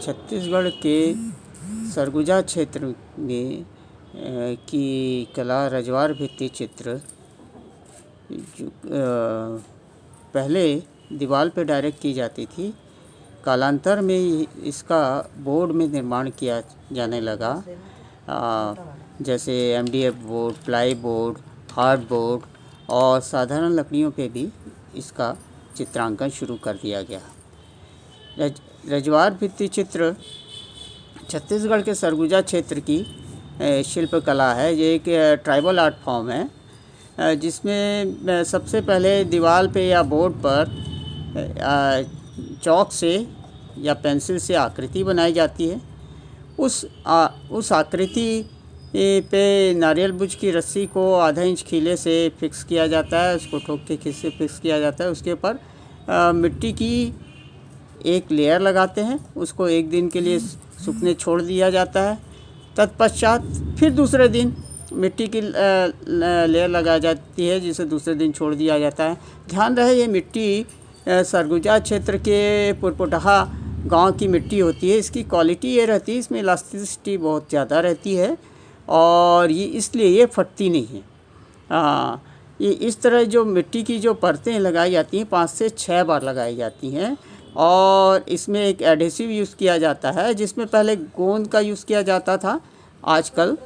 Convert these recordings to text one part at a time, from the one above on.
छत्तीसगढ़ के सरगुजा क्षेत्र में की कला रजवार भित्ति चित्र जो पहले दीवार पे डायरेक्ट की जाती थी। कालांतर में इसका बोर्ड में निर्माण किया जाने लगा, जैसे MDF board, ply board, hard board और साधारण लकड़ियों पे भी इसका चित्रांकन शुरू कर दिया गया। रजवार भित्ति चित्र छत्तीसगढ़ के सरगुजा क्षेत्र की शिल्पकला है। ये एक ट्राइबल आर्ट फॉर्म है, जिसमें सबसे पहले दीवार पे या बोर्ड पर चौक से या पेंसिल से आकृति बनाई जाती है। उस आकृति पे नारियल बुज की रस्सी को आधा इंच खीले से फिक्स किया जाता है, उसको ठोक के खीले से फिक्स किया जाता है। उसके ऊपर मिट्टी की एक लेयर लगाते हैं, उसको एक दिन के लिए सूखने छोड़ दिया जाता है। तत्पश्चात फिर दूसरे दिन मिट्टी की लेयर लगाई जाती है, जिसे दूसरे दिन छोड़ दिया जाता है। ध्यान रहे ये मिट्टी सरगुजा क्षेत्र के पुरपुटहा गांव की मिट्टी होती है। इसकी क्वालिटी ये रहती है, इसमें इलास्टिसिटी बहुत ज़्यादा रहती है और ये इसलिए ये फटती नहीं है। ये इस तरह जो मिट्टी की जो परतें लगाई जाती हैं 5 से 6 बार लगाई जाती हैं और इसमें एक एडहेसिव यूज़ किया जाता है, जिसमें पहले गोंद का यूज़ किया जाता था। आजकल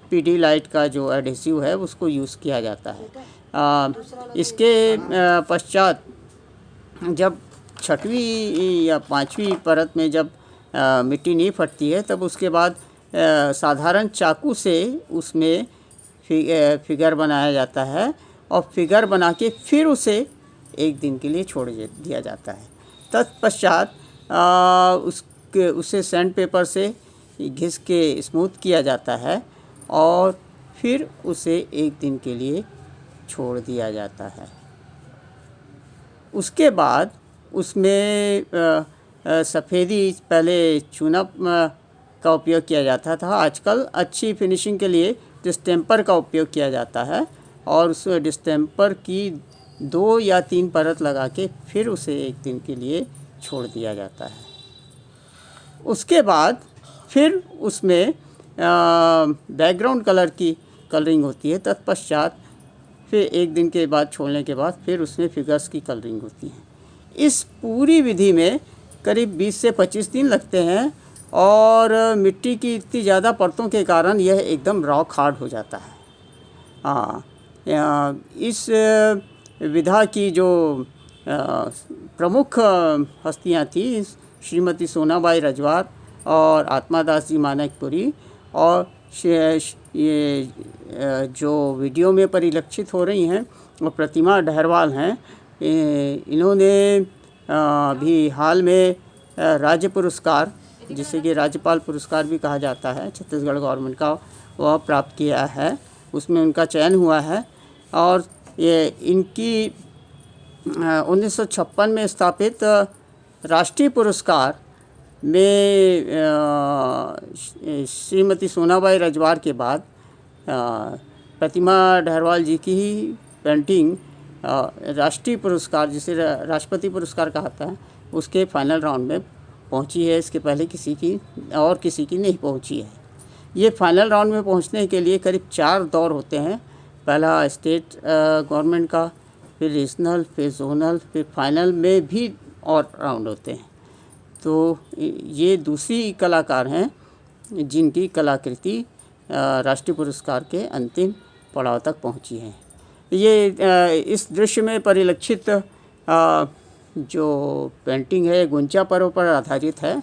पीडीलाइट का जो एडहेसिव है उसको यूज़ किया जाता है। इसके पश्चात जब 6वीं या 5वीं परत में जब मिट्टी नहीं फटती है, तब उसके बाद साधारण चाकू से उसमें फिगर बनाया जाता है और फिगर बना के फिर उसे एक दिन के लिए छोड़ दिया जाता है। तत्पश्चात उसे सैंड पेपर से घिस के स्मूथ किया जाता है और फिर उसे एक दिन के लिए छोड़ दिया जाता है। उसके बाद उसमें सफ़ेदी पहले चूना का उपयोग किया जाता था। आजकल अच्छी फिनिशिंग के लिए डिस्टेम्पर का उपयोग किया जाता है और उस डिस्टेम्पर की 2 या 3 परत लगा के फिर उसे एक दिन के लिए छोड़ दिया जाता है। उसके बाद फिर उसमें बैकग्राउंड कलर की कलरिंग होती है। तत्पश्चात फिर एक दिन के बाद छोड़ने के बाद फिर उसमें फिगर्स की कलरिंग होती है। इस पूरी विधि में करीब 20 से 25 दिन लगते हैं और मिट्टी की इतनी ज़्यादा परतों के कारण यह एकदम रॉक हार्ड हो जाता है। इस विधा की जो प्रमुख हस्तियां थी, श्रीमती सोनाबाई रजवार और आत्मादास जी मानकपुरी, और ये जो वीडियो में परिलक्षित हो रही हैं वो प्रतिमा डहरवाल हैं। इन्होंने भी हाल में राज्य पुरस्कार, जिसे कि राज्यपाल पुरस्कार भी कहा जाता है, छत्तीसगढ़ गवर्नमेंट का, वह प्राप्त किया है। उसमें उनका चयन हुआ है और ये इनकी 1956 में स्थापित राष्ट्रीय पुरस्कार में श्रीमती सोनाबाई रजवार के बाद प्रतिमा डहरवाल जी की ही पेंटिंग राष्ट्रीय पुरस्कार, जिसे राष्ट्रपति पुरस्कार कहता है, उसके फाइनल राउंड में पहुंची है। इसके पहले किसी की नहीं पहुंची है। ये फाइनल राउंड में पहुंचने के लिए करीब 4 दौर होते हैं। पहला स्टेट गवर्नमेंट का, फिर रीजनल, फिर जोनल, फिर फाइनल में भी और राउंड होते हैं। तो ये दूसरी कलाकार हैं जिनकी कलाकृति राष्ट्रीय पुरस्कार के अंतिम पड़ाव तक पहुंची है। ये इस दृश्य में परिलक्षित जो पेंटिंग है गोंचा पर्व पर आधारित है।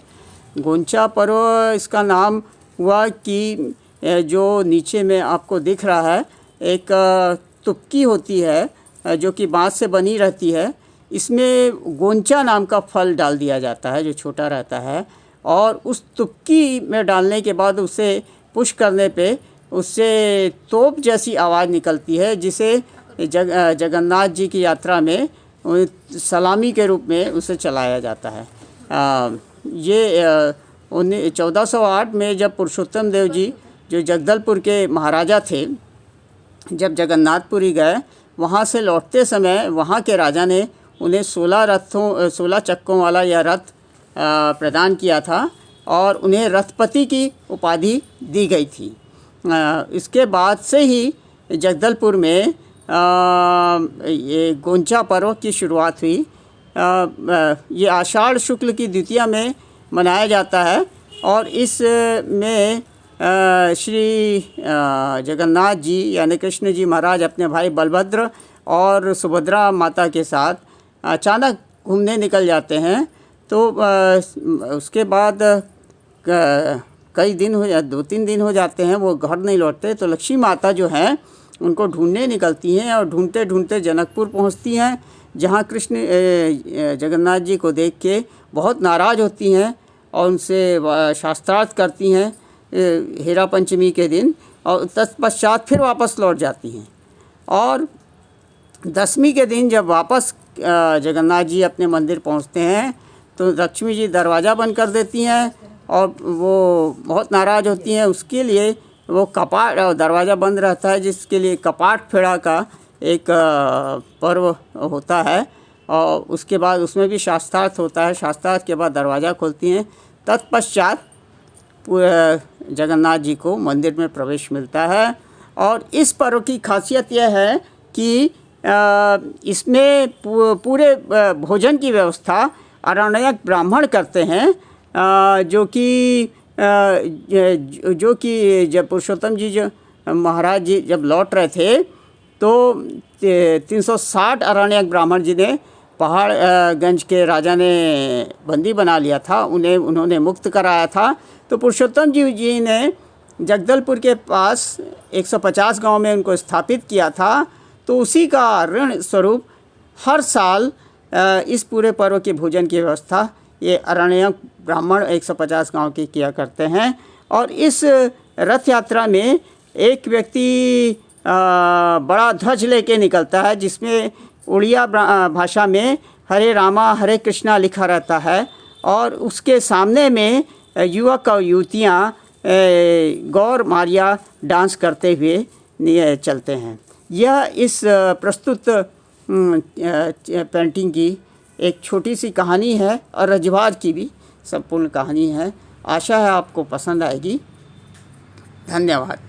गोंचा पर्व इसका नाम हुआ कि जो नीचे में आपको दिख रहा है एक तुक्की होती है जो कि बांस से बनी रहती है। इसमें गोंचा नाम का फल डाल दिया जाता है जो छोटा रहता है, और उस तुक्की में डालने के बाद उसे पुश करने पे उससे तोप जैसी आवाज़ निकलती है, जिसे जगन्नाथ जी की यात्रा में सलामी के रूप में उसे चलाया जाता है। ये 1408 में जब पुरुषोत्तम देव जी जो जगदलपुर के महाराजा थे, जब जगन्नाथपुरी गए, वहाँ से लौटते समय वहाँ के राजा ने उन्हें 16 चक्कों वाला यह रथ प्रदान किया था और उन्हें रथपति की उपाधि दी गई थी। इसके बाद से ही जगदलपुर में ये गोंचा पर्व की शुरुआत हुई। ये आषाढ़ शुक्ल की द्वितीया में मनाया जाता है और इस में श्री जगन्नाथ जी यानी कृष्ण जी महाराज अपने भाई बलभद्र और सुभद्रा माता के साथ अचानक घूमने निकल जाते हैं। तो उसके बाद कई दिन हो 2-3 दिन हो जाते हैं, वो घर नहीं लौटते। तो लक्ष्मी माता जो हैं उनको ढूंढने निकलती हैं और ढूंढते ढूंढते जनकपुर पहुंचती हैं, जहां कृष्ण जगन्नाथ जी को देख के बहुत नाराज़ होती हैं और उनसे शास्त्रार्थ करती हैं हेरा पंचमी के दिन, और तत्पश्चात फिर वापस लौट जाती हैं। और दशमी के दिन जब वापस जगन्नाथ जी अपने मंदिर पहुंचते हैं तो लक्ष्मी जी दरवाज़ा बंद कर देती हैं और वो बहुत नाराज़ होती हैं। उसके लिए वो कपाट, दरवाज़ा बंद रहता है जिसके लिए कपाट फेड़ा का एक पर्व होता है, और उसके बाद उसमें भी शास्त्रार्थ होता है। शास्त्रार्थ के बाद दरवाज़ा खोलती हैं, तत्पश्चात जगन्नाथ जी को मंदिर में प्रवेश मिलता है। और इस पर्व की खासियत यह है कि इसमें पूरे भोजन की व्यवस्था अरण्यक ब्राह्मण करते हैं, जो कि जब पुरुषोत्तम जी जो महाराज जी जब लौट रहे थे तो 360 अरण्यक ब्राह्मण जिन्हें पहाड़गंज के राजा ने बंदी बना लिया था उन्होंने मुक्त कराया था। तो पुरुषोत्तम जी ने जगदलपुर के पास 150 गांव में उनको स्थापित किया था। तो उसी का ऋण स्वरूप हर साल इस पूरे पर्व के भोजन की व्यवस्था ये अरण्यक ब्राह्मण 150 गांव के किया करते हैं। और इस रथ यात्रा में एक व्यक्ति बड़ा ध्वज लेके निकलता है, जिसमें उड़िया भाषा में हरे रामा हरे कृष्णा लिखा रहता है, और उसके सामने में युवक और युवतियाँ गौर मारिया डांस करते हुए चलते हैं। यह इस प्रस्तुत पेंटिंग की एक छोटी सी कहानी है और रजवाज की भी संपूर्ण कहानी है। आशा है आपको पसंद आएगी। धन्यवाद।